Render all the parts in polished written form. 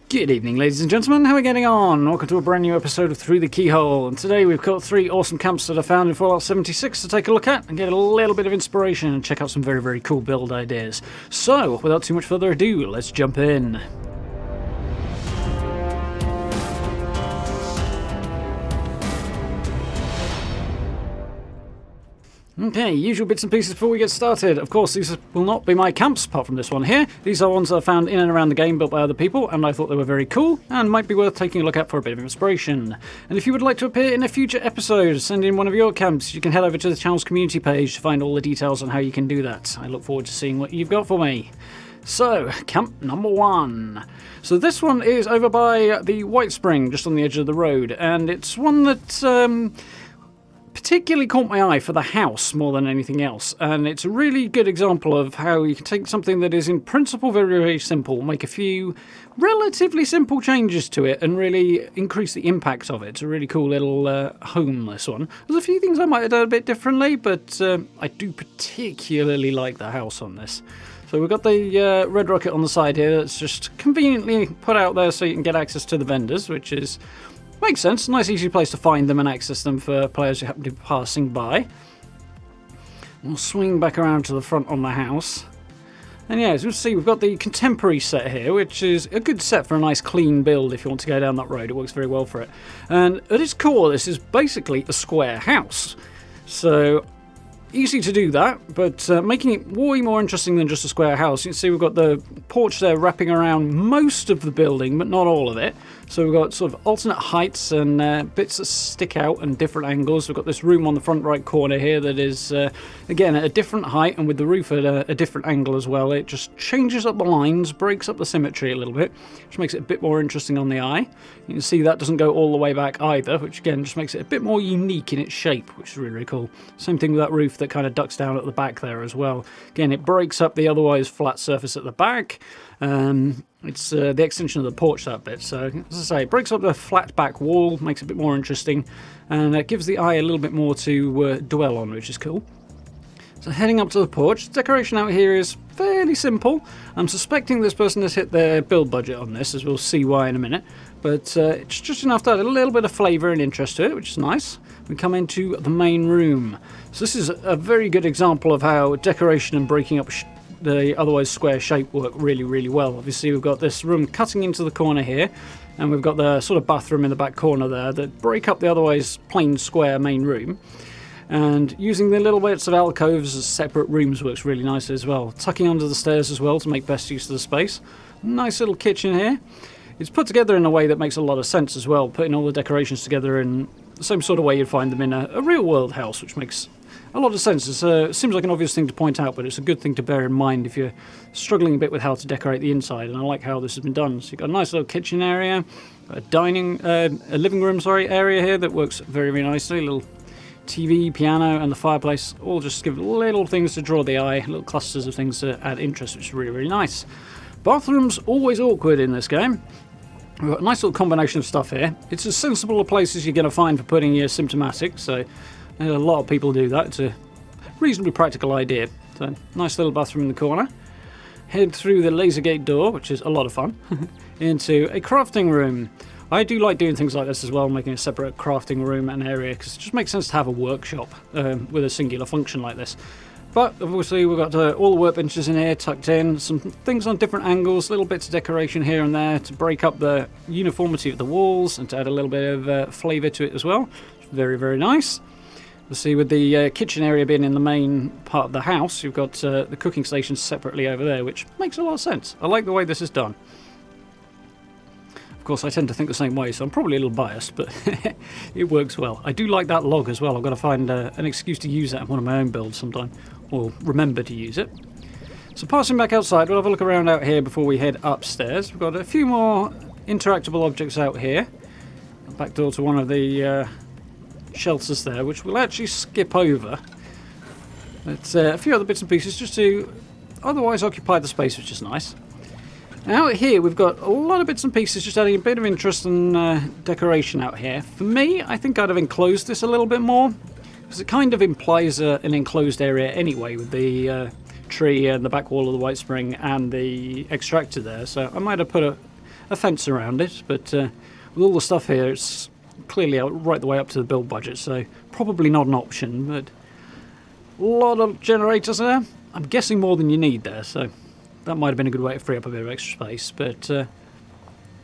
Good evening, ladies and gentlemen. How are we getting on? Welcome to a brand new episode of Through the Keyhole. And today we've got 3 awesome camps that I found in Fallout 76 to take a look at and get a little bit of inspiration and check out some very, very cool build ideas. So, without too much further ado, let's jump in. Okay, usual bits and pieces before we get started. Of course, these will not be my camps, apart from this one here. These are ones that I found in and around the game, built by other people, and I thought they were very cool, and might be worth taking a look at for a bit of inspiration. And if you would like to appear in a future episode, send in one of your camps, you can head over to the channel's community page to find all the details on how you can do that. I look forward to seeing what you've got for me. So, camp number 1. So this one is over by the White Spring, just on the edge of the road, and it's one that particularly caught my eye for the house more than anything else, and it's a really good example of how you can take something that is in principle very, very simple, make a few relatively simple changes to it and really increase the impact of it. It's a really cool little home, this one. There's a few things I might have done a bit differently, but I do particularly like the house on this. So we've got the red rocket on the side here that's just conveniently put out there so you can get access to the vendors, which is makes sense. Nice easy place to find them and access them for players who happen to be passing by. We'll swing back around to the front on the house. And yeah, as you'll see, we've got the contemporary set here, which is a good set for a nice clean build if you want to go down that road. It works very well for it. And at its core, this is basically a square house. So easy to do that, but making it way more interesting than just a square house. You can see we've got the porch there wrapping around most of the building, but not all of it. So we've got sort of alternate heights and bits that stick out and different angles. We've got this room on the front right corner here that is, again, at a different height and with the roof at a different angle as well. It just changes up the lines, breaks up the symmetry a little bit, which makes it a bit more interesting on the eye. You can see that doesn't go all the way back either, which again just makes it a bit more unique in its shape, which is really, really cool. Same thing with that roof that kind of ducks down at the back there as well. Again, it breaks up the otherwise flat surface at the back. It's the extension of the porch, that bit. So, as I say, it breaks up the flat back wall, makes it a bit more interesting, and it gives the eye a little bit more to dwell on, which is cool. So heading up to the porch, the decoration out here is fairly simple. I'm suspecting this person has hit their build budget on this, as we'll see why in a minute. But it's just enough to add a little bit of flavour and interest to it, which is nice. We come into the main room. So this is a very good example of how decoration and breaking up the otherwise square shape work really, really well. Obviously, we've got this room cutting into the corner here, and we've got the sort of bathroom in the back corner there that break up the otherwise plain square main room. And using the little bits of alcoves as separate rooms works really nicely as well. Tucking under the stairs as well to make best use of the space. Nice little kitchen here. It's put together in a way that makes a lot of sense as well, putting all the decorations together in the same sort of way you'd find them in a real-world house, which makes a lot of sense. It seems like an obvious thing to point out, but it's a good thing to bear in mind if you're struggling a bit with how to decorate the inside, and I like how this has been done. So you've got a nice little kitchen area, a living room area here that works very, very nicely. A little TV, piano, and the fireplace, all just give little things to draw the eye, little clusters of things to add interest, which is really, really nice. Bathroom's always awkward in this game. We've got a nice little combination of stuff here. It's as sensible a place as you're going to find for putting your symptomatic, so a lot of people do that. It's a reasonably practical idea. So, nice little bathroom in the corner. Head through the laser gate door, which is a lot of fun, into a crafting room. I do like doing things like this as well, making a separate crafting room and area, because it just makes sense to have a workshop with a singular function like this. But obviously we've got all the workbenches in here tucked in, some things on different angles, little bits of decoration here and there to break up the uniformity of the walls and to add a little bit of flavour to it as well. Very, very nice. You'll see with the kitchen area being in the main part of the house, you've got the cooking station separately over there, which makes a lot of sense. I like the way this is done. Of course, I tend to think the same way, so I'm probably a little biased, but it works well. I do like that log as well. I've got to find an excuse to use that in one of my own builds sometime, or remember to use it. So passing back outside, we'll have a look around out here before we head upstairs. We've got a few more interactable objects out here. Back door to one of the shelters there, which we'll actually skip over. But a few other bits and pieces just to otherwise occupy the space, which is nice. Out here we've got a lot of bits and pieces just adding a bit of interest and decoration out here. For me, I think I'd have enclosed this a little bit more, because it kind of implies an enclosed area anyway with the tree and the back wall of the White Spring and the extractor there. So I might have put a a fence around it, but with all the stuff here, it's clearly right the way up to the build budget, so probably not an option, but a lot of generators there. I'm guessing more than you need there, so that might have been a good way to free up a bit of extra space, but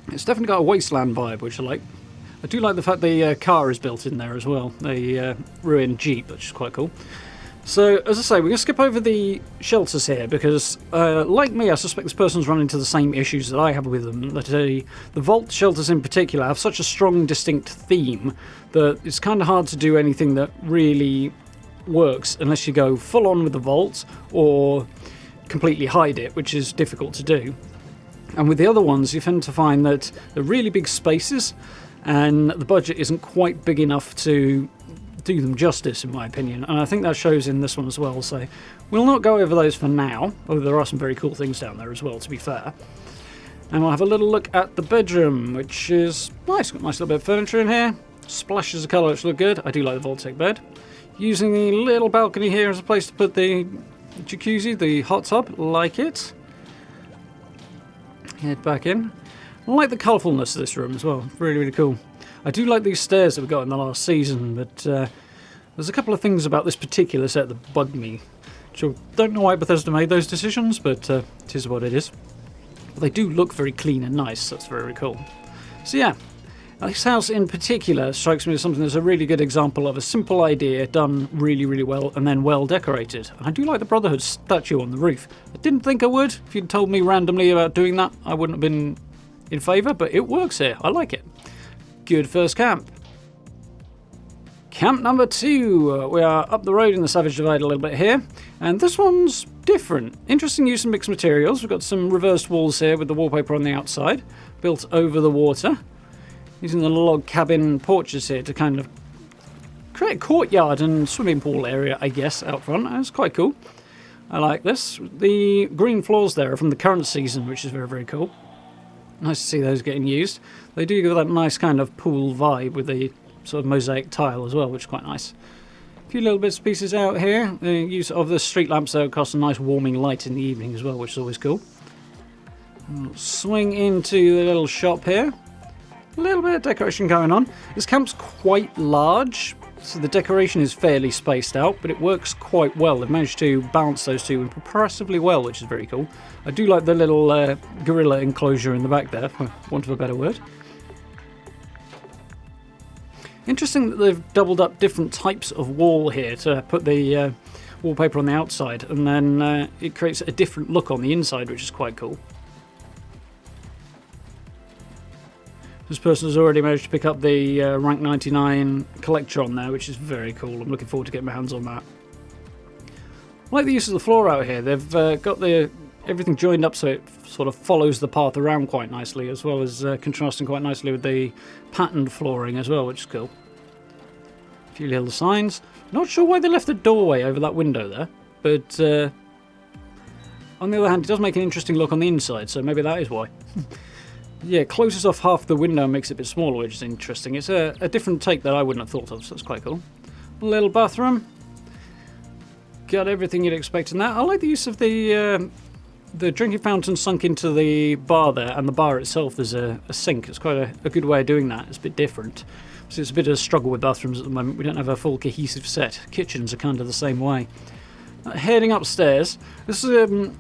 it's definitely got a wasteland vibe, which I like. I do like the fact the car is built in there as well, the ruined Jeep, which is quite cool. So, as I say, we're going to skip over the shelters here because, like me, I suspect this person's run into the same issues that I have with them. That the vault shelters in particular have such a strong, distinct theme that it's kind of hard to do anything that really works unless you go full on with the vault or completely hide it, which is difficult to do. And with the other ones, you tend to find that they're really big spaces and the budget isn't quite big enough to do them justice, in my opinion, and I think that shows in this one as well, so we'll not go over those for now, although there are some very cool things down there as well, to be fair. And we'll have a little look at the bedroom, which is nice. Got a nice little bit of furniture in here, splashes of colour which look good. I do like the Voltec bed. Using the little balcony here as a place to put the jacuzzi, the hot tub, like it. Head back in. I like the colourfulness of this room as well, really, really cool. I do like these stairs that we got in the last season, but there's a couple of things about this particular set that bug me. I don't know why Bethesda made those decisions, but it is what it is. But they do look very clean and nice, that's very, very cool. So yeah, this house in particular strikes me as something that's a really good example of a simple idea done really, really well and then well decorated. And I do like the Brotherhood statue on the roof. I didn't think I would. If you'd told me randomly about doing that, I wouldn't have been in favour, but it works here. I like it. Good first camp. Camp number 2. We are up the road in the Savage Divide a little bit here, and this one's different. Interesting use of mixed materials. We've got some reversed walls here with the wallpaper on the outside, built over the water. Using the log cabin porches here to kind of create a courtyard and swimming pool area, I guess, out front. That's quite cool. I like this. The green floors there are from the current season, which is very, very cool. Nice to see those getting used. They do give that nice kind of pool vibe with the sort of mosaic tile as well, which is quite nice. A few little bits and pieces out here. The use of the street lamps there costs a nice warming light in the evening as well, which is always cool. We'll swing into the little shop here. A little bit of decoration going on. This camp's quite large, so the decoration is fairly spaced out, but it works quite well. They've managed to balance those two impressively well, which is very cool. I do like the little gorilla enclosure in the back there, for want of a better word. Interesting that they've doubled up different types of wall here to put the wallpaper on the outside, and then it creates a different look on the inside, which is quite cool. This person has already managed to pick up the rank 99 Collectron there, which is very cool. I'm looking forward to getting my hands on that. I like the use of the floor out here. They've got everything joined up so it sort of follows the path around quite nicely, as well as contrasting quite nicely with the patterned flooring as well, which is cool. A few little signs. Not sure why they left the doorway over that window there, but on the other hand, it does make an interesting look on the inside, so maybe that is why. Yeah, closes off half the window and makes it a bit smaller, which is interesting. It's a different take that I wouldn't have thought of, so it's quite cool. A little bathroom. Got everything you'd expect in that. I like the use of the drinking fountain sunk into the bar there, and the bar itself there's a sink. It's quite a good way of doing that. It's a bit different. So it's a bit of a struggle with bathrooms at the moment. We don't have a full cohesive set. Kitchens are kind of the same way. Heading upstairs, this is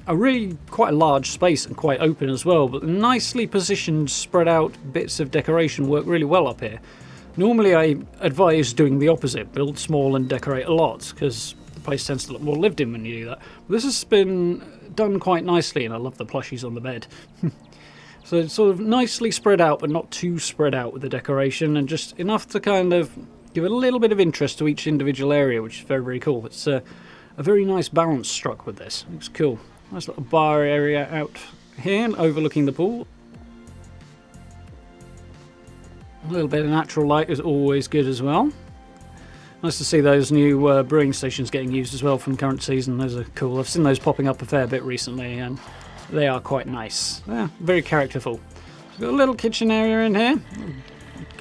a really quite a large space and quite open as well, but the nicely positioned, spread out bits of decoration work really well up here. Normally I advise doing the opposite, build small and decorate a lot, because the place tends to look more lived in when you do that. But this has been done quite nicely, and I love the plushies on the bed. So it's sort of nicely spread out, but not too spread out with the decoration, and just enough to kind of give a little bit of interest to each individual area, which is very, very cool. It's a very nice balance struck with this. Looks cool. Nice little bar area out here overlooking the pool. A little bit of natural light is always good as well. Nice to see those new brewing stations getting used as well from current season. Those are cool. I've seen those popping up a fair bit recently, and they are quite nice. Yeah, very characterful. Got a little kitchen area in here.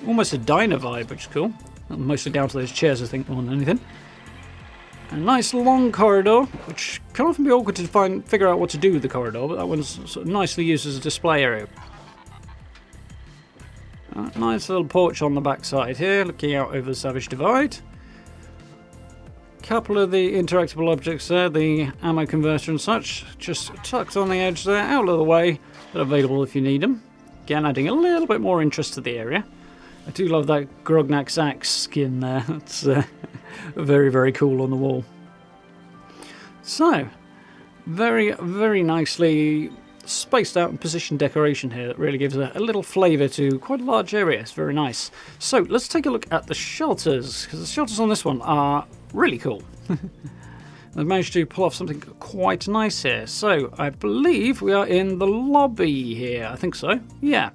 Almost a diner vibe, which is cool. Mostly down to those chairs, I think, more than anything. A nice long corridor, which can often be awkward to figure out what to do with the corridor, but that one's sort of nicely used as a display area. Nice little porch on the back side here, looking out over the Savage Divide. Couple of the interactable objects there, the ammo converter and such, just tucked on the edge there, out of the way, but available if you need them. Again, adding a little bit more interest to the area. I do love that Grognak's axe skin there. It's very, very cool on the wall. So, very, very nicely spaced out and positioned decoration here that really gives a little flavour to quite a large area. It's very nice. So, let's take a look at the shelters, because the shelters on this one are really cool. I've managed to pull off something quite nice here. So, I believe we are in the lobby here. I think so. Yeah.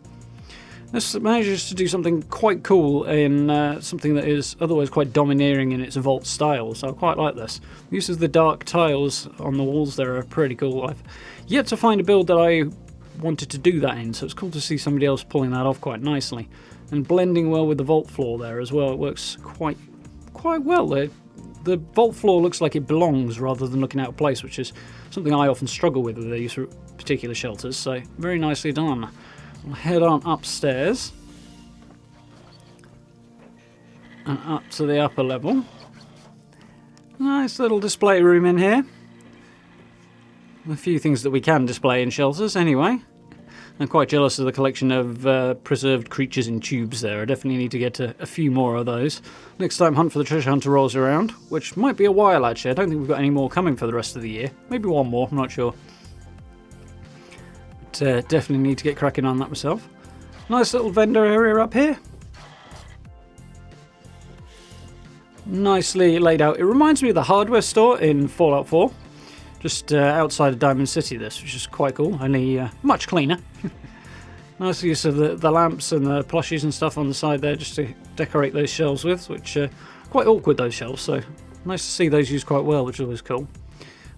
This manages to do something quite cool in something that is otherwise quite domineering in its vault style, so I quite like this. The use of the dark tiles on the walls there are pretty cool. I've yet to find a build that I wanted to do that in, so it's cool to see somebody else pulling that off quite nicely. And blending well with the vault floor there as well, it works quite well. The vault floor looks like it belongs rather than looking out of place, which is something I often struggle with these particular shelters, so very nicely done. We'll head on upstairs and up to the upper level. Nice little display room in here. A few things that we can display in shelters anyway. I'm quite jealous of the collection of preserved creatures in tubes there. I definitely need to get a few more of those. Next time Hunt for the Treasure Hunter rolls around, which might be a while actually. I don't think we've got any more coming for the rest of the year. Maybe one more, I'm not sure. Definitely need to get cracking on that myself. Nice little vendor area up here. Nicely laid out. It reminds me of the hardware store in Fallout 4. Just outside of Diamond City this, which is quite cool. Only much cleaner. Nice use of the lamps and the plushies and stuff on the side there just to decorate those shelves with, which are quite awkward, those shelves. So nice to see those used quite well, which is always cool.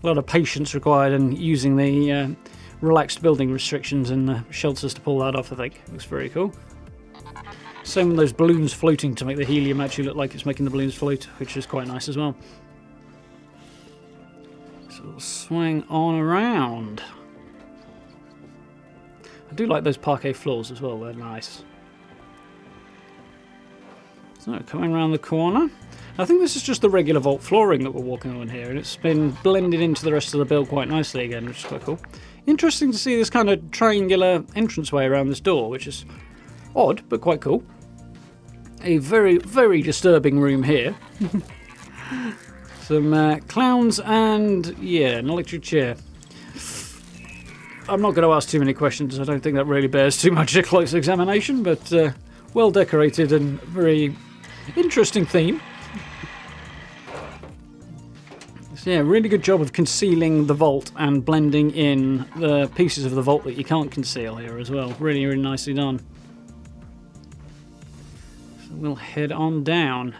A lot of patience required in using the relaxed building restrictions in the shelters to pull that off, I think. Looks very cool. Same with those balloons floating to make the helium actually look like it's making the balloons float, which is quite nice as well. So we'll swing on around. I do like those parquet floors as well, they're nice. So coming around the corner. I think this is just the regular vault flooring that we're walking on here, and it's been blended into the rest of the build quite nicely again, which is quite cool. Interesting to see this kind of triangular entranceway around this door, which is odd, but quite cool. A very, very disturbing room here. Some clowns and, yeah, an electric chair. I'm not going to ask too many questions. I don't think that really bears too much a close examination, but well decorated and very interesting theme. So yeah, really good job of concealing the vault and blending in the pieces of the vault that you can't conceal here as well. Really, really nicely done. So we'll head on down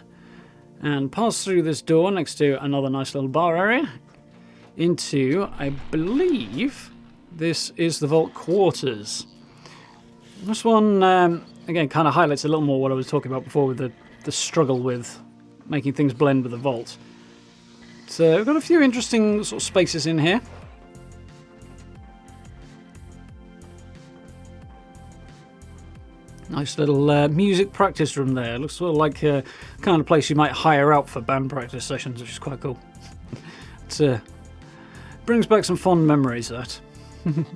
and pass through this door next to another nice little bar area into, I believe, this is the vault quarters. This one, again, kind of highlights a little more what I was talking about before with the struggle with making things blend with the vault. So we've got a few interesting sort of spaces in here. Nice little music practice room there. Looks sort of like a kind of place you might hire out for band practice sessions, which is quite cool. It brings back some fond memories, that. And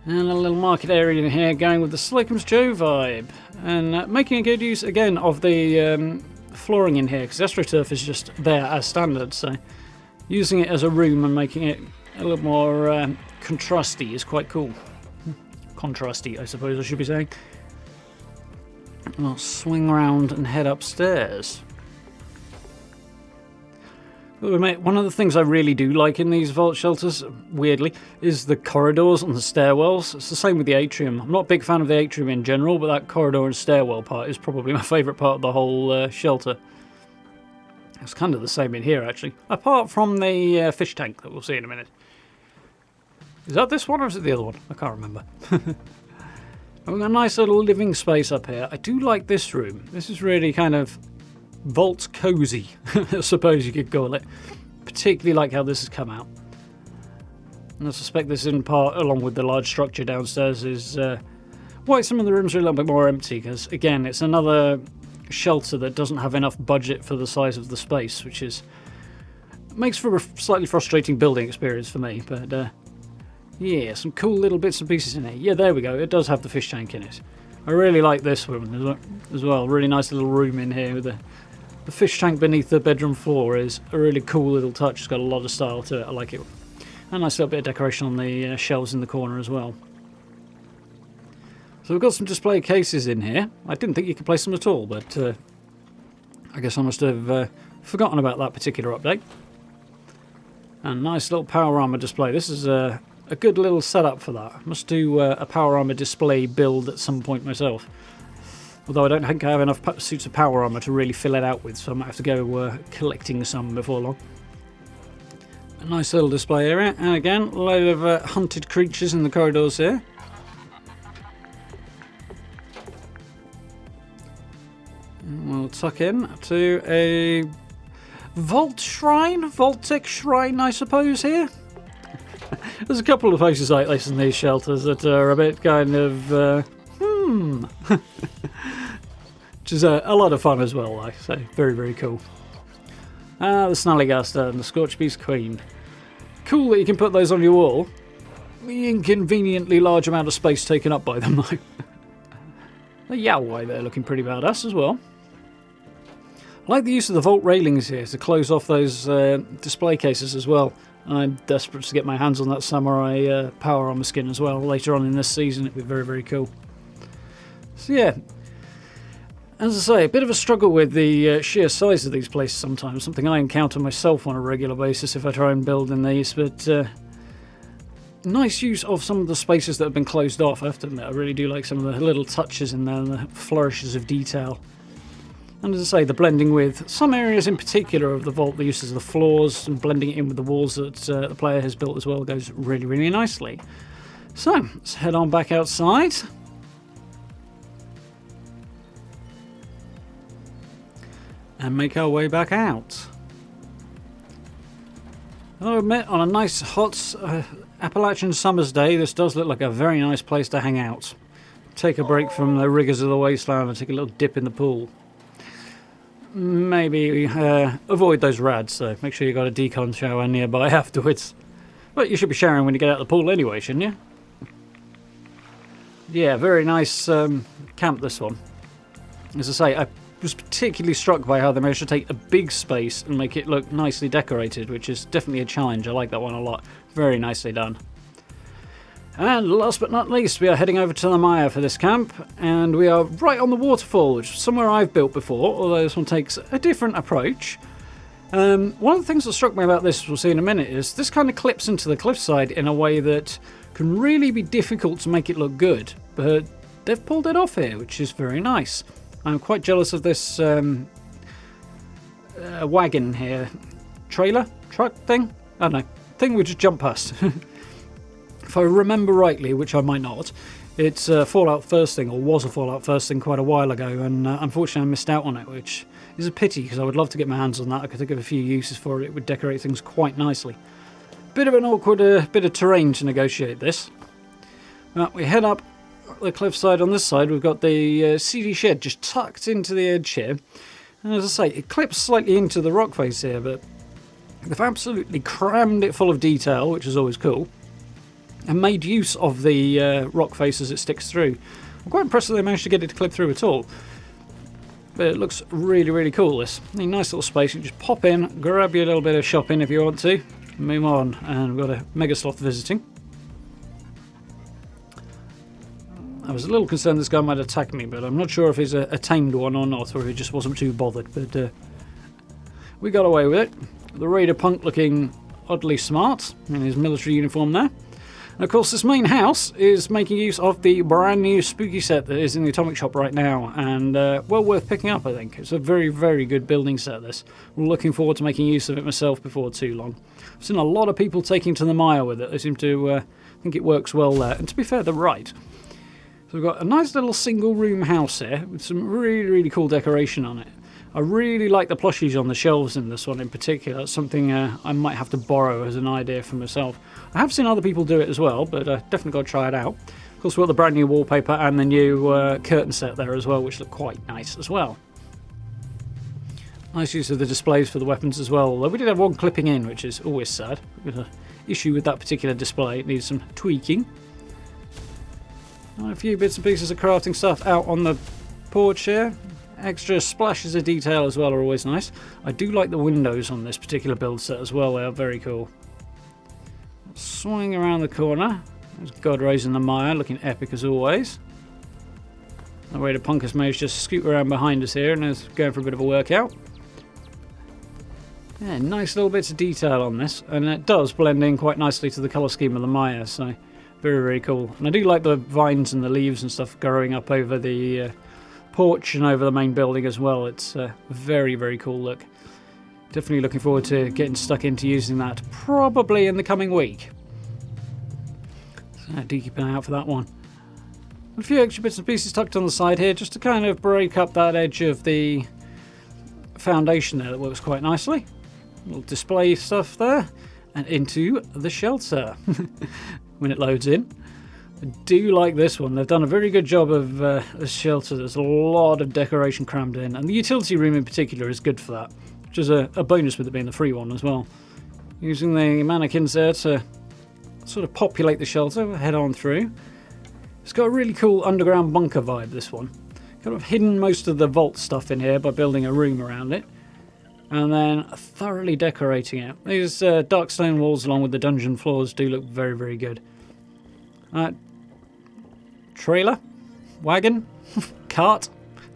a little market area in here going with the Slakeham's Joe vibe. And making a good use, again, of the flooring in here, because AstroTurf is just there as standard, so using it as a room and making it a little more contrasty is quite cool. Contrasty, I suppose I should be saying. I'll swing around and head upstairs. One of the things I really do like in these vault shelters, weirdly, is the corridors and the stairwells. It's the same with the atrium. I'm not a big fan of the atrium in general, but that corridor and stairwell part is probably my favourite part of the whole shelter. It's kind of the same in here, actually. Apart from the fish tank that we'll see in a minute. Is that this one or is it the other one? I can't remember. We've got a nice little living space up here. I do like this room. This is really kind of vault cozy, I suppose you could call it. Particularly like how this has come out. And I suspect this in part, along with the large structure downstairs, is why some of the rooms are a little bit more empty, because again, it's another shelter that doesn't have enough budget for the size of the space, which makes for a slightly frustrating building experience for me. But yeah, some cool little bits and pieces in here. Yeah, there we go. It does have the fish tank in it. I really like this one as well. Really nice little room in here with the fish tank beneath the bedroom floor is a really cool little touch. It's got a lot of style to it. I like it. A nice little bit of decoration on the shelves in the corner as well. So we've got some display cases in here. I didn't think you could place them at all, but I guess I must have forgotten about that particular update. And nice little power armor display. This is a good little setup for that. I must do a power armor display build at some point myself. Although I don't think I have enough suits of power armor to really fill it out with, so I might have to go collecting some before long. A nice little display area, and again, a load of hunted creatures in the corridors here. And we'll tuck in to a Vaultic Shrine, I suppose, here. There's a couple of places like this in these shelters that are a bit kind of, which is a lot of fun as well, like, so very, very cool. The Snallygaster and the Scorchbeast Queen. Cool that you can put those on your wall. The inconveniently large amount of space taken up by them, though. The Yowai there looking pretty badass as well. I like the use of the vault railings here to close off those display cases as well. I'm desperate to get my hands on that samurai power armor skin as well later on in this season. It'd be very, very cool. So yeah, as I say, a bit of a struggle with the sheer size of these places sometimes. Something I encounter myself on a regular basis if I try and build in these. But nice use of some of the spaces that have been closed off. I have to admit, I really do like some of the little touches in there and the flourishes of detail. And as I say, the blending with some areas in particular of the vault, the uses of the floors and blending it in with the walls that the player has built as well goes really, really nicely. So, let's head on back outside. And make our way back out. I'll admit, on a nice hot Appalachian summer's day, this does look like a very nice place to hang out. Take a break from the rigours of the wasteland and take a little dip in the pool. Maybe avoid those rads, so make sure you've got a decon shower nearby afterwards. But you should be showering when you get out of the pool anyway, shouldn't you? Yeah, very nice camp, this one. As I say, I was particularly struck by how they managed to take a big space and make it look nicely decorated, which is definitely a challenge. I like that one a lot. Very nicely done. And last but not least, we are heading over to the Mire for this camp, and we are right on the waterfall, which is somewhere I've built before, although this one takes a different approach. One of the things that struck me about this, we'll see in a minute, is this kind of clips into the cliffside in a way that can really be difficult to make it look good, but they've pulled it off here, which is very nice. I'm quite jealous of this wagon here. Trailer? Truck thing? I don't know. Thing we just jump past. If I remember rightly, which I might not, it's Fallout First Thing, or was a Fallout First Thing quite a while ago, and unfortunately I missed out on it, which is a pity because I would love to get my hands on that. I could think of a few uses for it. It would decorate things quite nicely. Bit of an awkward bit of terrain to negotiate this. We head up the cliffside on this side. We've got the CD shed just tucked into the edge here. And as I say, it clips slightly into the rock face here, but they've absolutely crammed it full of detail, which is always cool. And made use of the rock face as it sticks through. I'm quite impressed that they managed to get it to clip through at all. But it looks really, really cool, this. A nice little space. You can just pop in, grab you a little bit of shopping if you want to, move on. And we've got a Mega Sloth visiting. I was a little concerned this guy might attack me, but I'm not sure if he's a tamed one or not, or if he just wasn't too bothered. But we got away with it. The Raider Punk looking oddly smart in his military uniform there. And of course, this main house is making use of the brand new spooky set that is in the Atomic Shop right now, and well worth picking up, I think. It's a very, very good building set, this. I'm looking forward to making use of it myself before too long. I've seen a lot of people taking to the mire with it. They seem to think it works well there, and to be fair, they're right. So we've got a nice little single-room house here with some really, really cool decoration on it. I really like the plushies on the shelves in this one in particular. It's something I might have to borrow as an idea for myself. I have seen other people do it as well, but definitely got to try it out. Of course, we've got the brand new wallpaper and the new curtain set there as well, which look quite nice as well. Nice use of the displays for the weapons as well, although we did have one clipping in, which is always sad. We've got an issue with that particular display. It needs some tweaking. And a few bits and pieces of crafting stuff out on the porch here. Extra splashes of detail as well are always nice. I do like the windows on this particular build set as well. They are very cool. Swing around the corner. There's God raising the mire, looking epic as always. The way the Punkus Mage just scoot around behind us here and is going for a bit of a workout. Yeah, nice little bits of detail on this, and it does blend in quite nicely to the colour scheme of the mire, so very, very cool. And I do like the vines and the leaves and stuff growing up over the porch and over the main building as well. It's a very, very cool look. Definitely looking forward to getting stuck into using that, probably in the coming week. So do keep an eye out for that one. A few extra bits and pieces tucked on the side here, just to kind of break up that edge of the foundation there. That works quite nicely. Little display stuff there, and into the shelter when it loads in. I do like this one. They've done a very good job of the shelter. There's a lot of decoration crammed in, and the utility room in particular is good for that, which is a bonus with it being the free one as well. Using the mannequins there to sort of populate the shelter. We'll head on through. It's got a really cool underground bunker vibe, this one. Kind of hidden most of the vault stuff in here by building a room around it, and then thoroughly decorating it. These dark stone walls along with the dungeon floors do look very, very good. Trailer, wagon, cart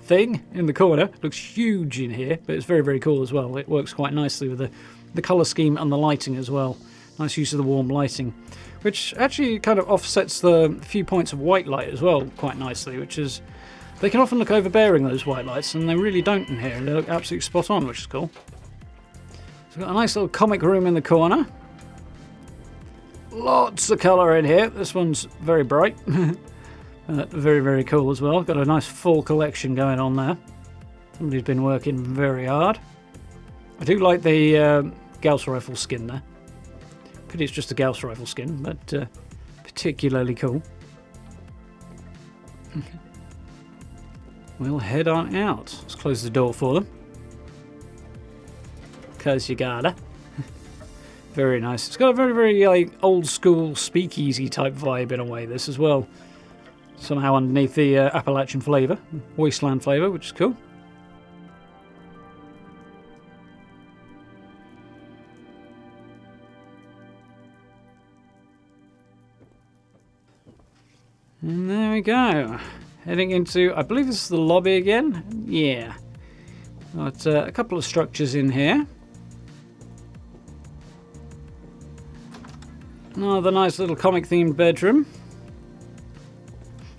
thing in the corner looks huge in here, but it's very, very cool as well. It works quite nicely with the colour scheme and the lighting as well. Nice use of the warm lighting, which actually kind of offsets the few points of white light as well quite nicely, which is, they can often look overbearing, those white lights, and they really don't in here. They look absolutely spot on, which is cool. So we've got a nice little comic room in the corner. Lots of colour in here. This one's very bright. Very, very cool as well. Got a nice full collection going on there. Somebody's been working very hard. I do like the Gauss rifle skin there. Pity it's just a Gauss rifle skin, but particularly cool. We'll head on out. Let's close the door for them. Because you gotta. Very nice. It's got a very, very like old school speakeasy type vibe in a way, this as well. Somehow underneath the Appalachian flavour, wasteland flavour, which is cool. And there we go. Heading into, I believe this is the lobby again. Yeah. Got a couple of structures in here. Another nice little comic themed bedroom.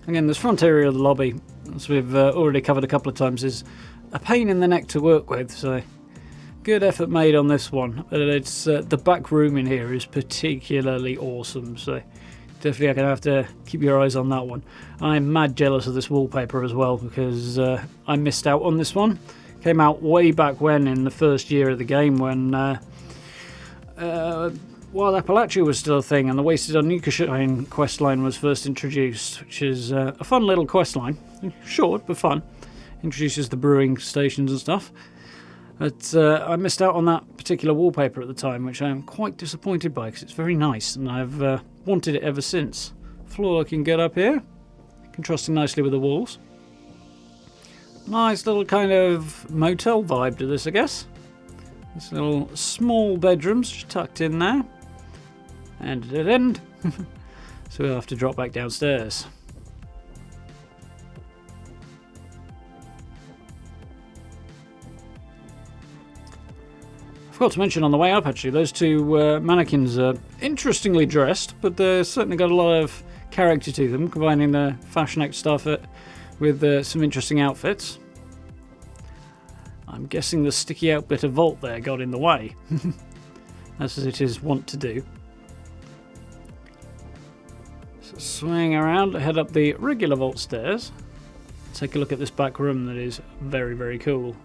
Again, this front area of the lobby, as we've already covered a couple of times, is a pain in the neck to work with, so good effort made on this one. But it's the back room in here is particularly awesome, so definitely I'm going to have to keep your eyes on that one. I'm mad jealous of this wallpaper as well, because I missed out on this one. Came out way back when, in the first year of the game, when Wild Appalachia was still a thing, and the Wasted on Xion questline was first introduced, which is a fun little questline. Short, but fun. Introduces the brewing stations and stuff. But I missed out on that particular wallpaper at the time, which I am quite disappointed by, because it's very nice, and I've wanted it ever since. Floor looking good up here. Contrasting nicely with the walls. Nice little kind of motel vibe to this, I guess. This little small bedrooms just tucked in there. And at end. So we'll have to drop back downstairs. I forgot to mention on the way up, actually, those two mannequins are interestingly dressed, but they've certainly got a lot of character to them, combining the Fashion Act stuff with some interesting outfits. I'm guessing the sticky out bit of vault there got in the way, as it is wont to do. So swing around, head up the regular vault stairs, take a look at this back room that is very, very cool.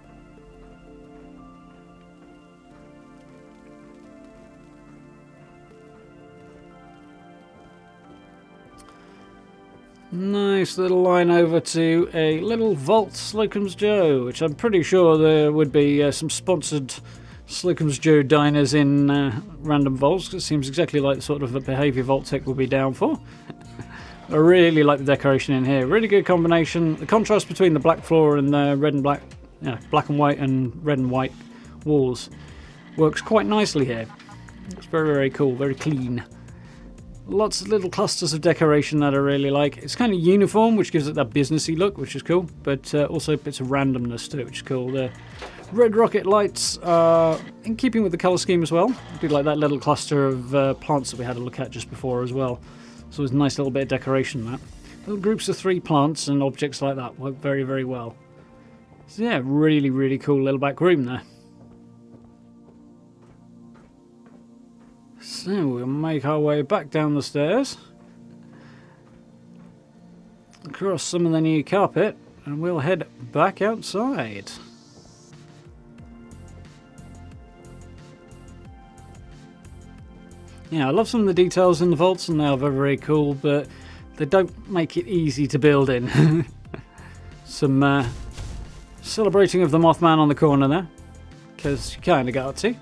Nice little line over to a little Vault Slocum's Joe, which I'm pretty sure there would be some sponsored Slocum's Joe diners in random vaults. It seems exactly like the sort of a behaviour Vault Tech would be down for. I really like the decoration in here. Really good combination. The contrast between the black floor and the red and black, black and white and red and white walls works quite nicely here. It's very, very cool, very clean. Lots of little clusters of decoration that I really like. It's kind of uniform, which gives it that businessy look, which is cool, but also bits of randomness too, which is cool. The red rocket lights are in keeping with the colour scheme as well. I do like that little cluster of plants that we had a look at just before as well. So it's a nice little bit of decoration, that. Little groups of 3 plants and objects like that work very, very well. So yeah, really, really cool little back room there. So we'll make our way back down the stairs, across some of the new carpet, and we'll head back outside. Yeah, I love some of the details in the vaults, and they are very, very cool, but they don't make it easy to build in. Some celebrating of the Mothman on the corner there, because you kind of got to.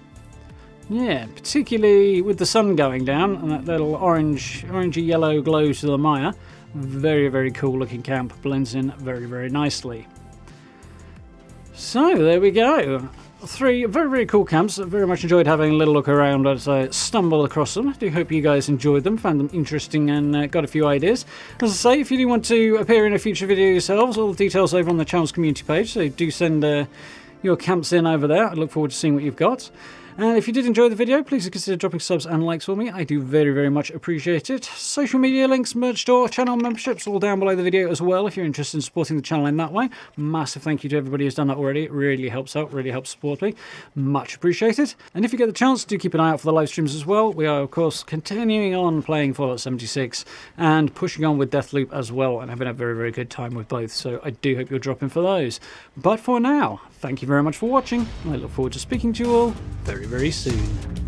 Yeah, particularly with the sun going down and that little orangey yellow glow to the mire. Very, very cool looking camp. Blends in very, very nicely. So, there we go. 3 very, very cool camps. I very much enjoyed having a little look around as I stumbled across them. I do hope you guys enjoyed them, found them interesting, and got a few ideas. As I say, if you do want to appear in a future video yourselves, all the details over on the channel's community page, so do send your camps in over there. I look forward to seeing what you've got. And if you did enjoy the video, please consider dropping subs and likes for me. I do very, very much appreciate it. Social media links, merch store, channel memberships, all down below the video as well if you're interested in supporting the channel in that way. Massive thank you to everybody who's done that already. It really helps out, really helps support me. Much appreciated. And if you get the chance, do keep an eye out for the live streams as well. We are, of course, continuing on playing Fallout 76 and pushing on with Deathloop as well, and having a very, very good time with both. So I do hope you'll drop in for those. But for now, thank you very much for watching. I look forward to speaking to you all very, very soon.